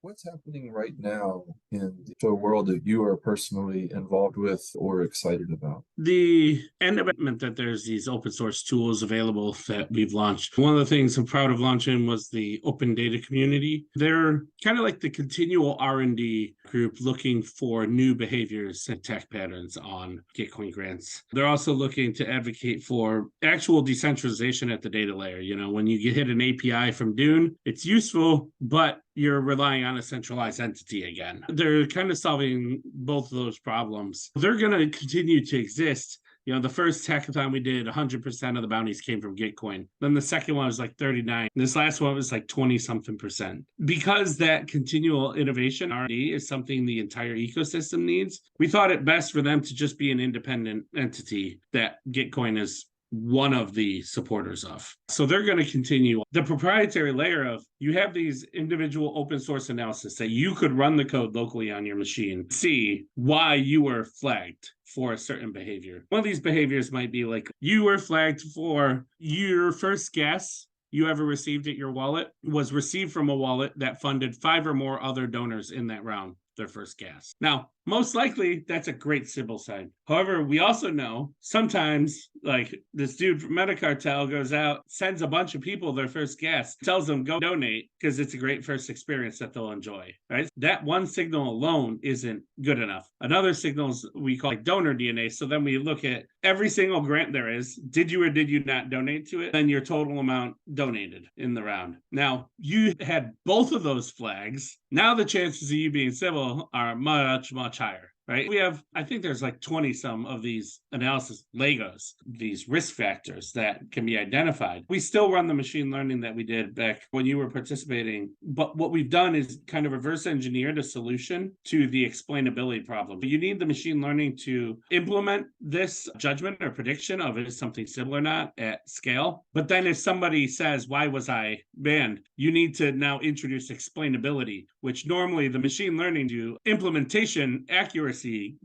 What's happening right now in the world that you are personally involved with or excited about? The end of it meant that there's these open source tools available that we've launched. One of the things I'm proud of launching was the open data community. They're kind of like the continual R&D group looking for new behaviors and tech patterns on GitCoin grants. They're also looking to advocate for actual decentralization at the data layer. You know, when you hit an API from Dune, it's useful, but you're relying on a centralized entity again. They're kind of solving both of those problems. They're going to continue to exist. You know, the first hackathon we did, 100% of the bounties came from GitCoin. Then the second one was like 39. This last one was like 20 something percent. Because that continual innovation R&D is something the entire ecosystem needs, we thought it best for them to just be an independent entity that GitCoin is one of the supporters of. So they're going to continue. The proprietary layer of you have these individual open source analysis that you could run the code locally on your machine, see why you were flagged for a certain behavior. One of these behaviors might be like you were flagged for your first gas you ever received at your wallet was received from a wallet that funded 5 or more other donors in that round, their first gas. Now, most likely, that's a great sybil sign. However, we also know sometimes, like this dude from Metacartel goes out, sends a bunch of people their first gas, tells them go donate because it's a great first experience that they'll enjoy. Right? That one signal alone isn't good enough. Another signal is we call like donor DNA. So then we look at every single grant there is. Did you or did you not donate to it? Then your total amount donated in the round. Now you had both of those flags. Now the chances of you being civil are much higher, right? We have, I think there's like 20 some of these analysis Legos, these risk factors that can be identified. We still run the machine learning that we did back when you were participating. But what we've done is kind of reverse engineered a solution to the explainability problem. You need the machine learning to implement this judgment or prediction of is something civil or not at scale. But then if somebody says, why was I banned? You need to now introduce explainability, which normally the machine learning do implementation accuracy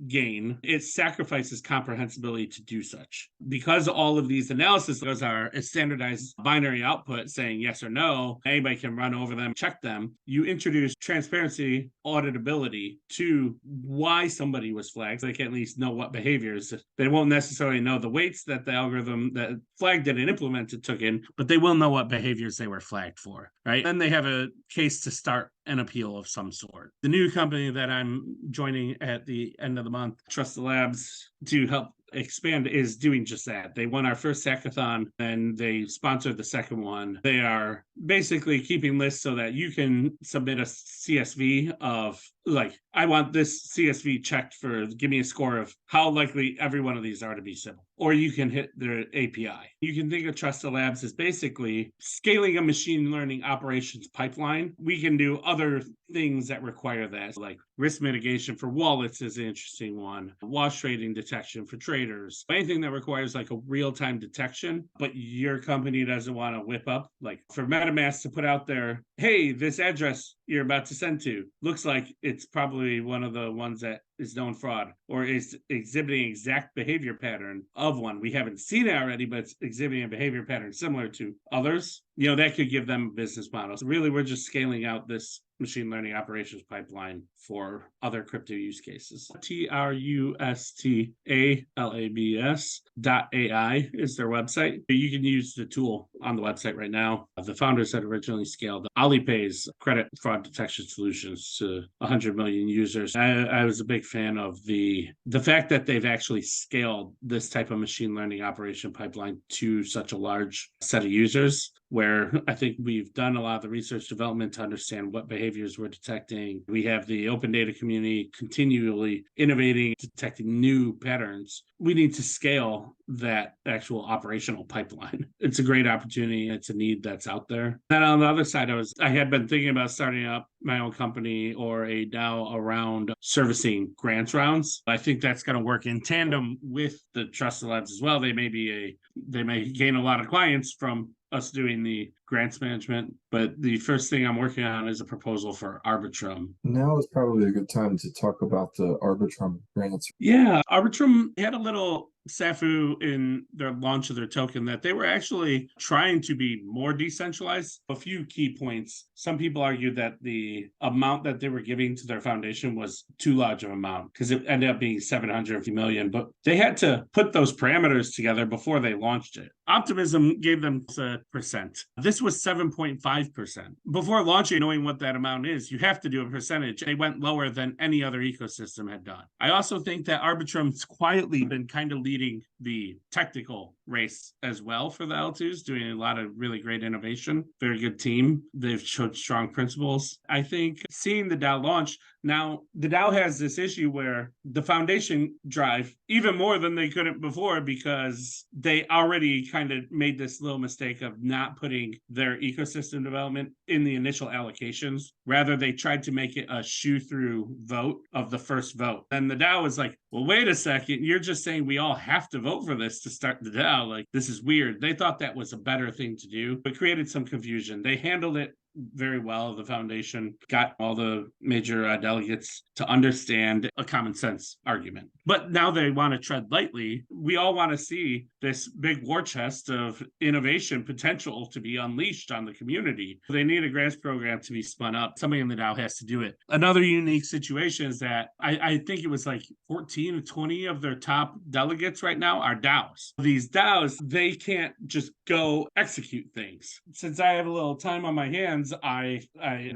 gain, it sacrifices comprehensibility to do such. Because all of these analysis are a standardized binary output saying yes or no, anybody can run over them, check them. You introduce transparency, auditability to why somebody was flagged. So they can at least know what behaviors. They won't necessarily know the weights that the algorithm that flagged it and implemented took in, but they will know what behaviors they were flagged for, right? Then they have a case to start an appeal of some sort. The new company that I'm joining at the end of the month, Trusta Labs, to help expand is doing just that. They won our first hackathon and they sponsored the second one. They are basically keeping lists so that you can submit a CSV of like, I want this CSV checked for, give me a score of how likely every one of these are to be civil. Or you can hit their API. You can think of Trusta Labs as basically scaling a machine learning operations pipeline. We can do other things that require that, like risk mitigation for wallets is an interesting one, wash trading detection for traders, anything that requires like a real-time detection, but your company doesn't want to whip up, like for MetaMask to put out there, hey, this address you're about to send to looks like it's probably one of the ones that is known fraud or is exhibiting exact behavior pattern of one. We haven't seen it already, but it's exhibiting a behavior pattern similar to others. You know, that could give them a business model. So really, we're just scaling out this machine learning operations pipeline for other crypto use cases. TRUSTALABS.ai is their website. You can use the tool on the website right now. The founders had originally scaled Alipay's credit fraud detection solutions to 100 million users. I was a big fan of the fact that they've actually scaled this type of machine learning operation pipeline to such a large set of users, where I think we've done a lot of the research development to understand what behaviors we're detecting. We have the open data community continually innovating, detecting new patterns. We need to scale that actual operational pipeline. It's a great opportunity. It's a need that's out there. Then on the other side, I had been thinking about starting up my own company or a DAO around servicing grants rounds. I think that's going to work in tandem with the Trusta Labs as well. They may gain a lot of clients from us doing the grants management, but the first thing I'm working on is a proposal for Arbitrum. Now is probably a good time to talk about the Arbitrum grants. Yeah, Arbitrum had a little snafu in their launch of their token that they were actually trying to be more decentralized. A few key points. Some people argue that the amount that they were giving to their foundation was too large of an amount because it ended up being 750 million, but they had to put those parameters together before they launched it. Optimism gave them a percent. This was 7.5%. Before launching, knowing what that amount is, you have to do a percentage. They went lower than any other ecosystem had done. I also think that Arbitrum's quietly been kind of leading the technical race as well for the L2s, doing a lot of really great innovation. Very good team. They've showed strong principles. I think seeing the DAO launch, now the DAO has this issue where the foundation drive even more than they couldn't before because they already kind of made this little mistake of not putting their ecosystem development in the initial allocations. Rather, they tried to make it a shoe through vote of the first vote. And the DAO was like, well, wait a second, you're just saying we all have to vote for this to start the DAO. Like, this is weird. They thought that was a better thing to do, but created some confusion. They handled it very well. The foundation got all the major delegates to understand a common sense argument. But now they want to tread lightly. We all want to see this big war chest of innovation potential to be unleashed on the community. They need a grants program to be spun up. Somebody in the DAO has to do it. Another unique situation is that I think it was like 14 or 20 of their top delegates right now are DAOs. These DAOs, they can't just go execute things. Since I have a little time on my hands, I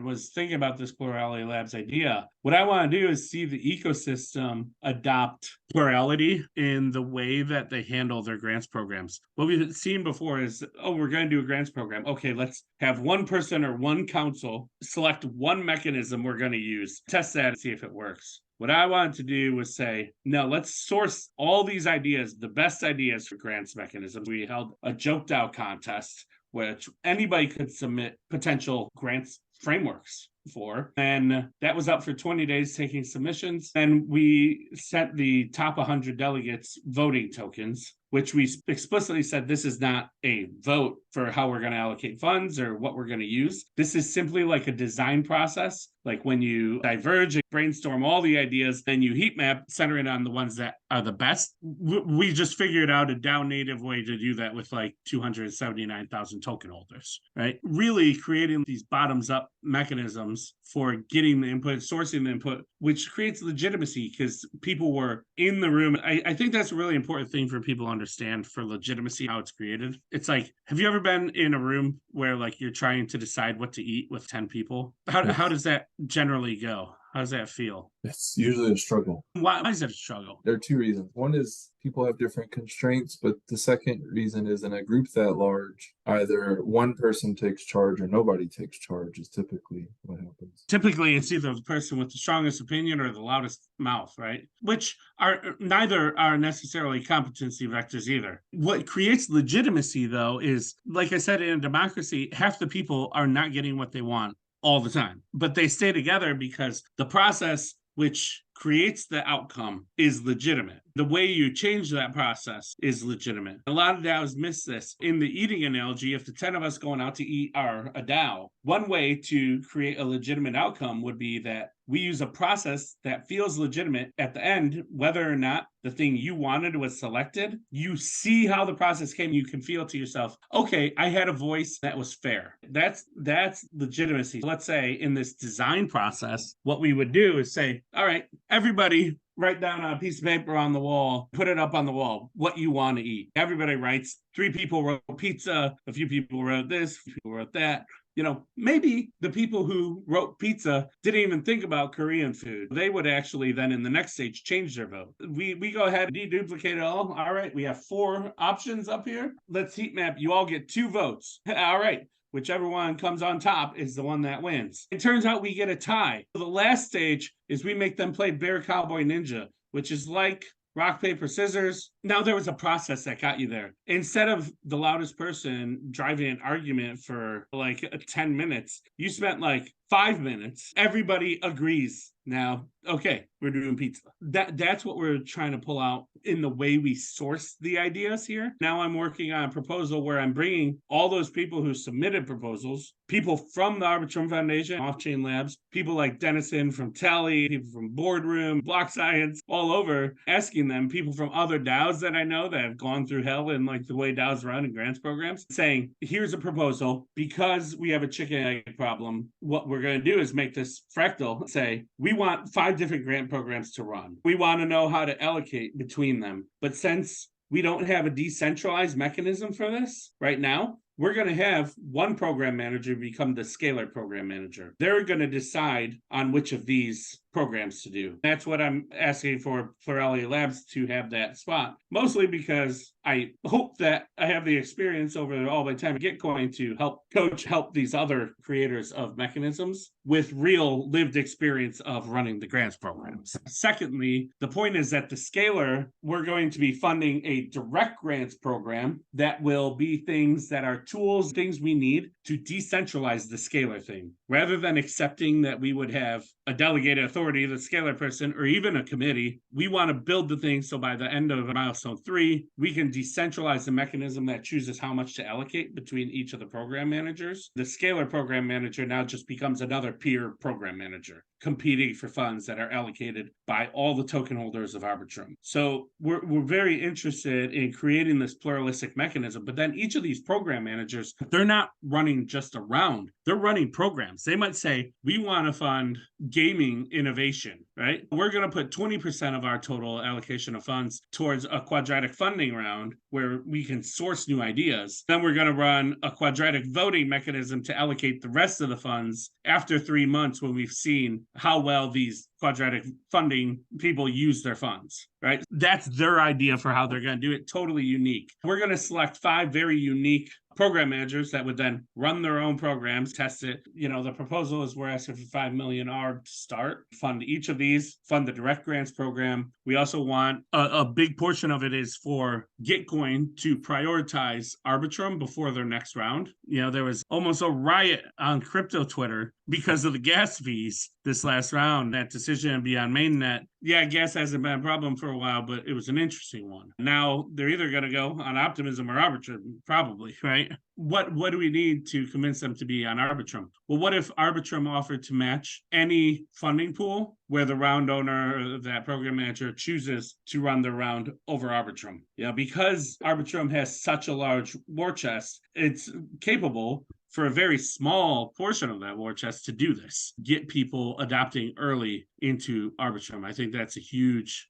was thinking about this Plurality Labs idea. What I want to do is see the ecosystem adopt plurality in the way that they handle their grants programs. What we've seen before is, we're going to do a grants program. Okay, let's have one person or one council select one mechanism we're going to use, test that and see if it works. What I wanted to do was say, no, let's source all these ideas, the best ideas for grants mechanisms. We held a joke DAO contest, which anybody could submit potential grants frameworks for. And that was up for 20 days taking submissions. And we sent the top 100 delegates voting tokens, which we explicitly said this is not a vote for how we're going to allocate funds or what we're going to use. This is simply like a design process. Like when you diverge and brainstorm all the ideas, then you heat map, center it on the ones that are the best. We just figured out a DAO native way to do that with like 279,000 token holders, right? Really creating these bottoms up mechanisms for getting the input, sourcing the input, which creates legitimacy because people were in the room. I think that's a really important thing for people to understand for legitimacy, how it's created. It's like, have you ever been in a room where like you're trying to decide what to eat with 10 people? How does that generally go? How does that feel? It's usually a struggle. Why is it a struggle? There are two reasons. One is people have different constraints, but the second reason is in a group that large, either one person takes charge or nobody takes charge is typically what happens. Typically, it's either the person with the strongest opinion or the loudest mouth, right? Which are neither are necessarily competency vectors either. What creates legitimacy, though, is, like I said, in a democracy, half the people are not getting what they want all the time, but they stay together because the process which creates the outcome is legitimate. The way you change that process is legitimate. A lot of DAOs miss this. In the eating analogy, if the 10 of us going out to eat are a DAO, one way to create a legitimate outcome would be that we use a process that feels legitimate at the end, whether or not the thing you wanted was selected. You see how the process came. You can feel to yourself, okay, I had a voice that was fair. That's legitimacy. Let's say in this design process, what we would do is say, all right, everybody write down on a piece of paper on the wall, put it up on the wall, what you want to eat. Everybody writes. 3 people wrote pizza, a few people wrote this, a few people wrote that. Maybe the people who wrote pizza didn't even think about Korean food. They would actually then in the next stage change their vote. We go ahead and deduplicate it all. All right, we have 4 options up here. Let's heat map. You all get 2 votes. All right. Whichever one comes on top is the one that wins. It turns out we get a tie. The last stage is we make them play Bear Cowboy Ninja, which is like rock, paper, scissors. Now there was a process that got you there. Instead of the loudest person driving an argument for like 10 minutes, you spent like 5 minutes, everybody agrees. Now, okay, we're doing pizza. That's what we're trying to pull out in the way we source the ideas here. Now I'm working on a proposal where I'm bringing all those people who submitted proposals, people from the Arbitrum Foundation, Off-Chain Labs, people like Dennison from Tally, people from Boardroom, Block Science, all over, asking them, people from other DAOs that I know that have gone through hell in like the way DAOs run and grants programs, saying, here's a proposal. Because we have a chicken egg problem, what we're going to do is make this fractal say, we want 5 different grant programs to run. We want to know how to allocate between them. But since we don't have a decentralized mechanism for this right now, we're going to have one program manager become the scalar program manager. They're going to decide on which of these programs to do. That's what I'm asking for Plurality Labs to have that spot, mostly because I hope that I have the experience over all my time at GitCoin to help these other creators of mechanisms with real lived experience of running the grants programs. Secondly, the point is that the scalar, we're going to be funding a direct grants program that will be things that are tools, things we need to decentralize the scalar thing. Rather than accepting that we would have a delegated authority, the scalar person, or even a committee, we want to build the thing so by the end of milestone 3, we can decentralize the mechanism that chooses how much to allocate between each of the program managers. The scalar program manager now just becomes another peer program manager, competing for funds that are allocated by all the token holders of Arbitrum. So we're very interested in creating this pluralistic mechanism, but then each of these program managers, they're not running just a round, they're running programs. They might say, we want to fund gaming innovation, right? We're going to put 20% of our total allocation of funds towards a quadratic funding round where we can source new ideas. Then we're going to run a quadratic voting mechanism to allocate the rest of the funds after 3 months when we've seen how well these quadratic funding people use their funds, right? That's their idea for how they're going to do it. Totally unique. We're going to select 5 very unique program managers that would then run their own programs, test it. The proposal is we're asking for 5 million ARB to start, fund each of these, fund the direct grants program. We also want a big portion of it is for GitCoin to prioritize Arbitrum before their next round. There was almost a riot on crypto Twitter because of the gas fees this last round. That decision to be on mainnet. Yeah, gas hasn't been a problem for a while, but it was an interesting one. Now they're either going to go on Optimism or Arbitrum, probably, right? What do we need to convince them to be on Arbitrum? Well, what if Arbitrum offered to match any funding pool where the round owner, that program manager, chooses to run the round over Arbitrum? Because Arbitrum has such a large war chest, it's capable for a very small portion of that war chest to do this, get people adopting early into Arbitrum. I think that's a huge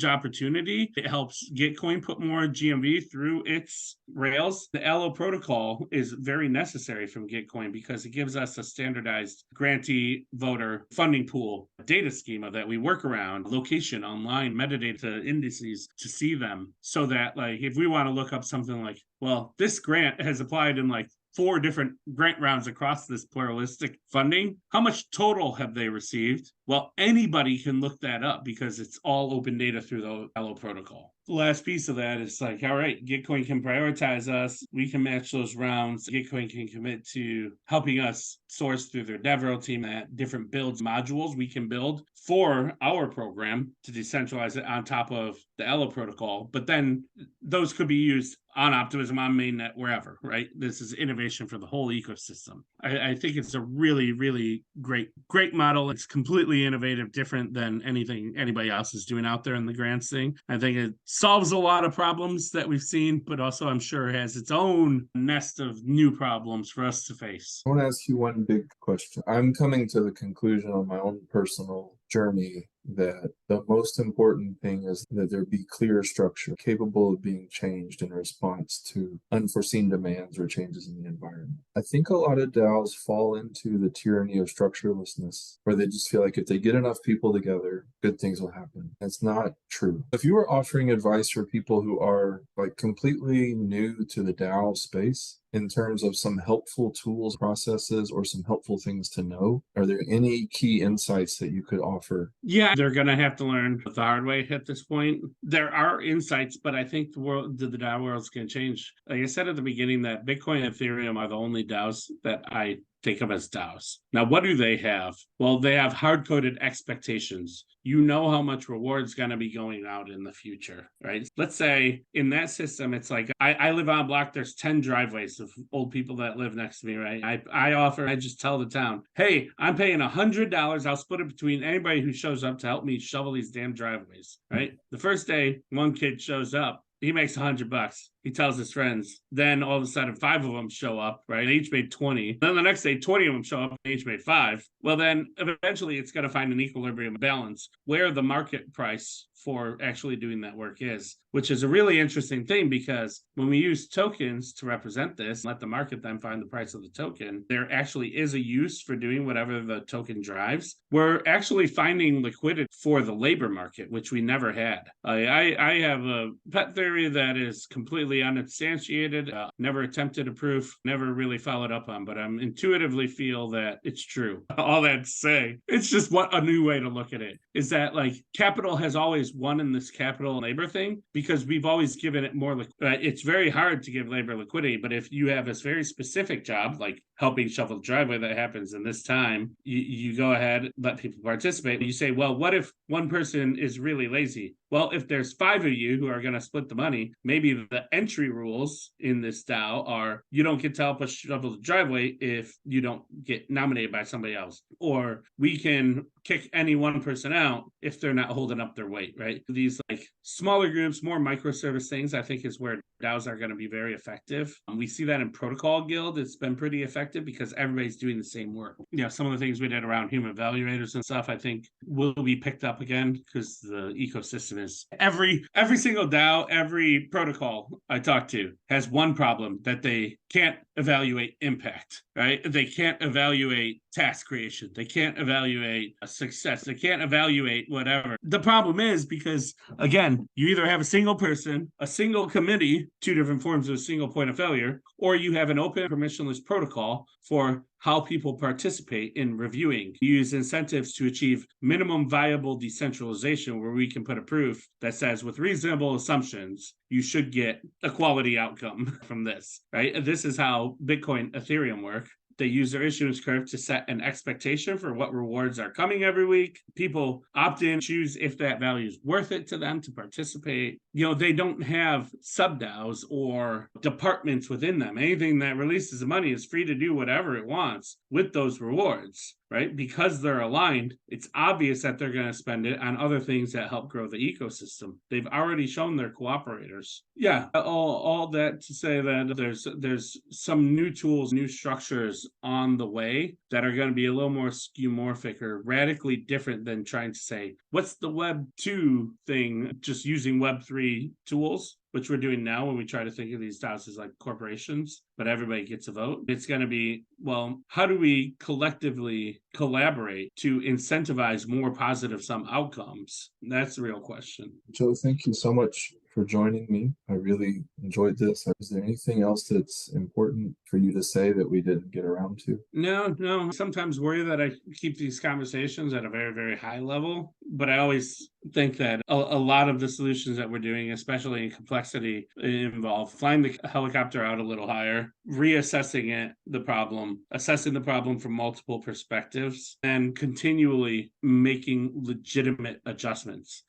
opportunity. It helps Gitcoin put more GMV through its rails. The Allo protocol is very necessary from Gitcoin because it gives us a standardized grantee voter funding pool data schema that we work around, location, online, metadata indices to see them, so that if we want to look up something like, well, this grant has applied in 4 different grant rounds across this pluralistic funding. How much total have they received? Well, anybody can look that up because it's all open data through the Allo protocol. The last piece of that is all right, Gitcoin can prioritize us. We can match those rounds. Gitcoin can commit to helping us source through their DevRel team at different builds modules we can build for our program to decentralize it on top of the Allo protocol. But then those could be used on Optimism, on mainnet, wherever, right? This is innovation for the whole ecosystem. I think it's a really, really great model. It's completely innovative, different than anything anybody else is doing out there in the grants thing. I think it solves a lot of problems that we've seen, but also I'm sure has its own nest of new problems for us to face. I want to ask you one big question. I'm coming to the conclusion on my own personal journey that the most important thing is that there be clear structure capable of being changed in response to unforeseen demands or changes in the environment. I think a lot of DAOs fall into the tyranny of structurelessness, where they just feel like if they get enough people together, good things will happen. That's not true. If you were offering advice for people who are completely new to the DAO space, in terms of some helpful tools, processes, or some helpful things to know, are there any key insights that you could offer? Yeah, they're going to have to learn the hard way at this point. There are insights, but I think the DAO world's going to change. Like I said at the beginning, that Bitcoin and Ethereum are the only DAOs that I think of as DAOs. Now, what do they have? Well, they have hard-coded expectations. You know how much reward's going to be going out in the future, right? Let's say in that system, it's like I live on a block, there's 10 driveways of old people that live next to me, right? I just tell the town, hey, I'm paying $100. I'll split it between anybody who shows up to help me shovel these damn driveways, right? The first day, one kid shows up. He makes $100. He tells his friends. Then all of a sudden, 5 of them show up, right? They each made 20. Then the next day, 20 of them show up, and they each made 5. Well, then eventually it's going to find an equilibrium balance where the market price for actually doing that work is, which is a really interesting thing because when we use tokens to represent this, let the market then find the price of the token, there actually is a use for doing whatever the token drives. We're actually finding liquidity for the labor market, which we never had. I have a pet theory that is completely unsubstantiated, never attempted to prove, never really followed up on, but I intuitively feel that it's true. All that to say, it's just what a new way to look at it is that like capital has always won in this capital labor thing because we've always given it more. It's very hard to give labor liquidity, but if you have this very specific job, like helping shovel the driveway that happens in this time, you go ahead, let people participate. You say, well, what if one person is really lazy? Well, if there's 5 of you who are going to split the money, maybe the entry rules in this DAO are you don't get to help us shovel the driveway if you don't get nominated by somebody else. Or we can kick any one person out if they're not holding up their weight, right? These like smaller groups, more microservice things, I think is where DAOs are going to be very effective. We see that in Protocol Guild. It's been pretty effective because everybody's doing the same work. Yeah, some of the things we did around human evaluators and stuff, I think will be picked up again because the ecosystem is every single DAO, every protocol I talk to has one problem that they can't evaluate impact, right? They can't evaluate task creation. They can't evaluate a success. They can't evaluate whatever. The problem is because, again, you either have a single person, a single committee, 2 different forms of a single point of failure, or you have an open permissionless protocol for how people participate in reviewing. You use incentives to achieve minimum viable decentralization where we can put a proof that says with reasonable assumptions, you should get a quality outcome from this, right? This is how Bitcoin, Ethereum work. They use their issuance curve to set an expectation for what rewards are coming every week. People opt in, choose if that value is worth it to them to participate. You know, they don't have sub-DAOs or departments within them. Anything that releases the money is free to do whatever it wants with those rewards, right? Because they're aligned, it's obvious that they're going to spend it on other things that help grow the ecosystem. They've already shown they're cooperators. Yeah, all that to say that there's some new tools, new structures on the way that are going to be a little more skeuomorphic or radically different than trying to say, what's the Web 2 thing, just using Web 3 tools, which we're doing now when we try to think of these DAOs as like corporations, but everybody gets a vote. It's going to be, well, how do we collectively collaborate to incentivize more positive sum outcomes? That's the real question. Joe, thank you so much for joining me. I really enjoyed this. Is there anything else that's important for you to say that we didn't get around to? No. Sometimes worry that I keep these conversations at a very, very high level, but I always think that a lot of the solutions that we're doing, especially in complexity, involve flying the helicopter out a little higher, reassessing the problem, assessing the problem from multiple perspectives, and continually making legitimate adjustments.